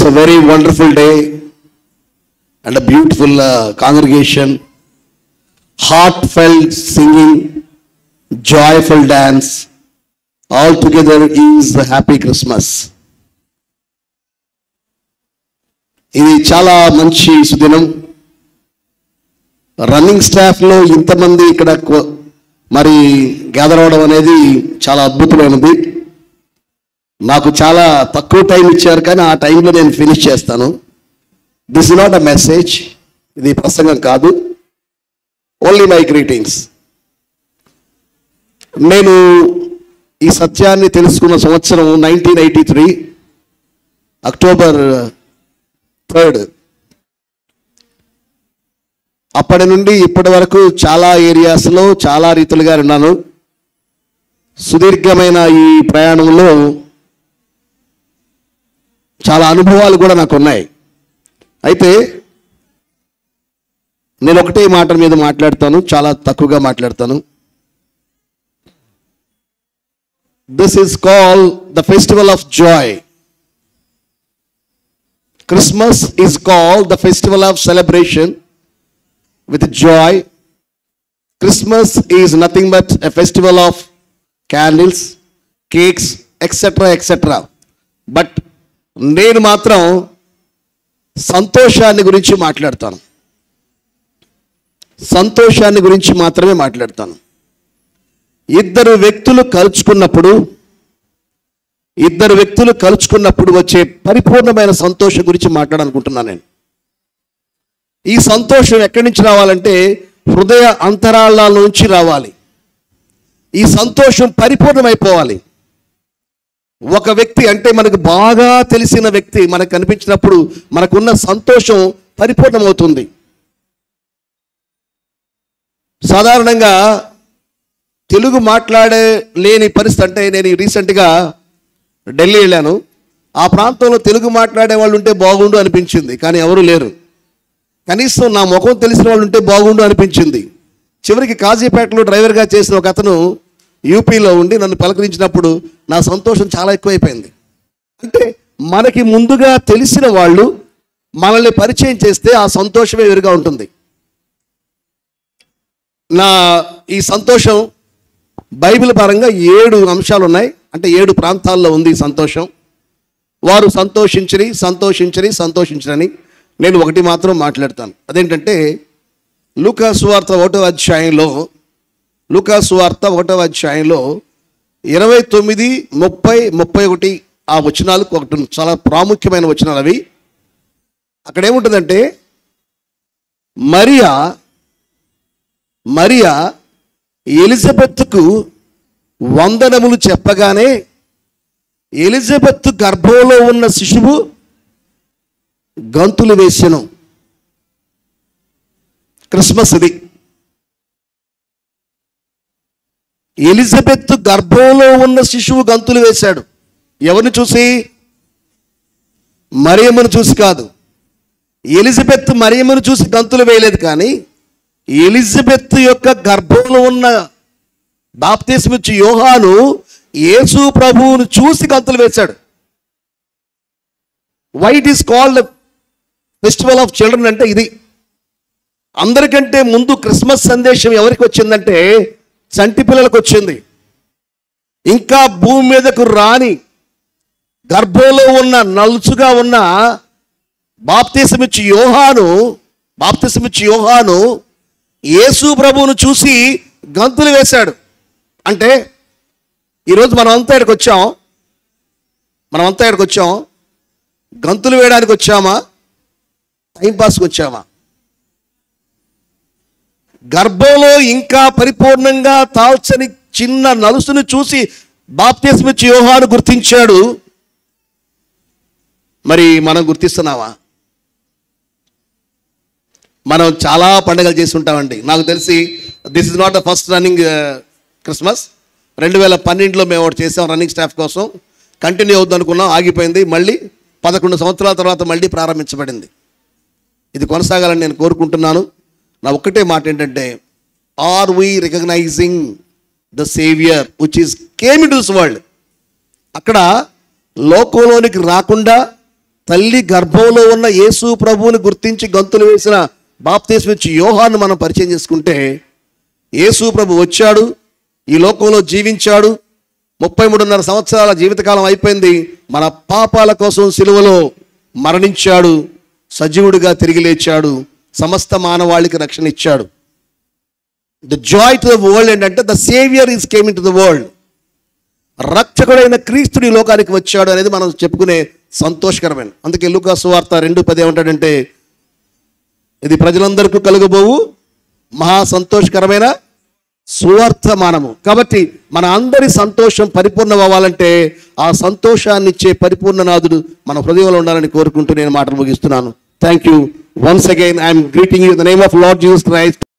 a very wonderful day and a beautiful congregation, heartfelt singing, joyful dance. All together is a happy Christmas. ఇది చాలా మంచి సుదినం. Running స్టాఫ్లో ఇంతమంది ఇక్కడ మరి gather అవడం అనేది చాలా అద్భుతమైనది. నాకు చాలా తక్కువ టైం ఇచ్చారు, కానీ ఆ టైంలో నేను ఫినిష్ చేస్తాను. This is not a message, ఇది ప్రసంగం కాదు, ఓన్లీ మై గ్రీటింగ్స్. నేను ఈ సత్యాన్ని తెలుసుకున్న సంవత్సరం 1983 అక్టోబర్ 3. అప్పటి నుండి ఇప్పటి వరకు చాలా ఏరియాస్లో చాలా రీతులుగా ఉన్నాను. సుదీర్ఘమైన ఈ ప్రయాణంలో చాలా అనుభవాలు కూడా నాకు ఉన్నాయి. అయితే నేను ఒకటే మాట మీద మాట్లాడతాను, చాలా తక్కువగా మాట్లాడతాను. This is called the festival of Joy. Christmas is called the festival of celebration with joy. Christmas is nothing but a festival of candles, cakes, etc. But నేను మాత్రం సంతోషాన్ని గురించి మాట్లాడతాను. సంతోషాన్ని గురించి మాత్రమే మాట్లాడతాను. ఇద్దరు వ్యక్తులు కలుచుకున్నప్పుడు వచ్చే పరిపూర్ణమైన సంతోషం గురించి మాట్లాడాలనుకుంటున్నాను నేను. ఈ సంతోషం ఎక్కడి నుంచి రావాలంటే హృదయ అంతరాళాల నుంచి రావాలి. ఈ సంతోషం పరిపూర్ణమైపోవాలి. ఒక వ్యక్తి అంటే మనకు బాగా తెలిసిన వ్యక్తి మనకు కనిపించినప్పుడు మనకున్న సంతోషం పరిపూర్ణమవుతుంది. సాధారణంగా తెలుగు మాట్లాడే లేని పరిస్థితి, అంటే నేను రీసెంట్గా ఢిల్లీ వెళ్ళాను. ఆ ప్రాంతంలో తెలుగు మాట్లాడే వాళ్ళు ఉంటే బాగుండు అనిపించింది, కానీ ఎవరు లేరు. కనీసం నా ముఖం తెలిసిన వాళ్ళు ఉంటే బాగుండు అనిపించింది. చివరికి కాజీపేటలో డ్రైవర్గా చేసిన ఒక అతను యూపీలో ఉండి నన్ను పలకరించినప్పుడు నా సంతోషం చాలా ఎక్కువైపోయింది. అంటే మనకి ముందుగా తెలిసిన వాళ్ళు మనల్ని పరిచయం చేస్తే ఆ సంతోషమే వేరుగా ఉంటుంది. నా ఈ సంతోషం బైబిల్ పరంగా 7 అంశాలు ఉన్నాయి. అంటే 7 ప్రాంతాల్లో ఉంది ఈ సంతోషం. వారు సంతోషించరని నేను ఒకటి మాత్రం మాట్లాడతాను. అదేంటంటే లూకా సువార్త 1వ అధ్యాయంలో 29, 30, 31 ఆ వచనాలు ఒకటి చాలా ప్రాముఖ్యమైన వచనాలు అవి. అక్కడ ఏముంటుందంటే మరియా ఎలిజబెత్తుకు వందనములు చెప్పగానే ఎలిజబెత్ గర్భంలో ఉన్న శిశువు గంతులు వేసెను. క్రిస్మస్ ఇది. ఎలిజబెత్ గర్భంలో ఉన్న శిశువు గంతులు వేశాడు. ఎవరిని చూసి? మరియమ్మను చూసి కాదు. ఎలిజబెత్ మరియమ్మను చూసి గంతులు వేయలేదు, కానీ ఎలిజబెత్ యొక్క గర్భంలో ఉన్న బాప్తిస్మిచ్చు యోహాను యేసు ప్రభువును చూసి గంతులు వేశాడు. Why it is called festival of children అంటే ఇది. అందరికంటే ముందు క్రిస్మస్ సందేశం ఎవరికి వచ్చిందంటే చంటి పిల్లలకు వచ్చింది. ఇంకా భూమి మీదకు రాని గర్భంలో ఉన్న నలుసుగా ఉన్న బాప్తిస్మిచ్చు యోహాను యేసు ప్రభువును చూసి గంతులు వేశాడు. అంటే ఈరోజు మనం అంతా ఇక్కడికి వచ్చాం. గంతులు వేయడానికి వచ్చామా, టైంపాస్కి వచ్చామా? గర్భంలో ఇంకా పరిపూర్ణంగా తాల్చని చిన్న నలుసును చూసి బాప్తిస్మిచ్చు యోహాను గుర్తించాడు. మరి మనం గుర్తిస్తున్నావా? మనం చాలా పండుగలు చేసి ఉంటామండి. నాకు తెలిసి this is not the first running Christmas. 2012లో మేము ఒకటి చేసాం రన్నింగ్ స్టాఫ్ కోసం. కంటిన్యూ అవుద్ది అనుకున్నాం, ఆగిపోయింది. మళ్ళీ 11 సంవత్సరాల తర్వాత మళ్ళీ ప్రారంభించబడింది. ఇది కొనసాగాలని నేను కోరుకుంటున్నాను. నా ఒక్కటే మాట ఏంటంటే, are we recognising the saviour which is came into this world? అక్కడ లోకంలోనికి రాకుండా తల్లి గర్భంలో ఉన్న యేసు ప్రభువుని గుర్తించి గంతులు వేసిన బాప్తిస్మం ఇచ్చి యోహాను మనం పరిచయం చేసుకుంటే, యేసు ప్రభు వచ్చాడు, ఈ లోకంలో జీవించాడు, 33.5 సంవత్సరాల జీవితకాలం అయిపోయింది. మన పాపాల కోసం సిలువలో మరణించాడు, సజీవుడిగా తిరిగి లేచాడు, సమస్త మానవాళికి రక్షణ ఇచ్చాడు. The joy to the world ఏంటంటే the saviour is came into the world. రక్షకుడైన క్రీస్తుడి లోకానికి వచ్చాడు అనేది మనం చెప్పుకునే సంతోషకరమైన. అందుకే లూకా సువార్త 2:10 ఏమంటాడంటే, ఇది ప్రజలందరికీ కలుగబోవు మహా సంతోషకరమైన సువార్తమానము. కాబట్టి మన అందరి సంతోషం పరిపూర్ణం అవ్వాలంటే ఆ సంతోషాన్ని ఇచ్చే పరిపూర్ణనాథుడు మన హృదయంలో ఉండాలని కోరుకుంటూ నేను మాటలు ముగిస్తున్నాను. Thank you. Once again I'm greeting you in the name of lord Jesus Christ.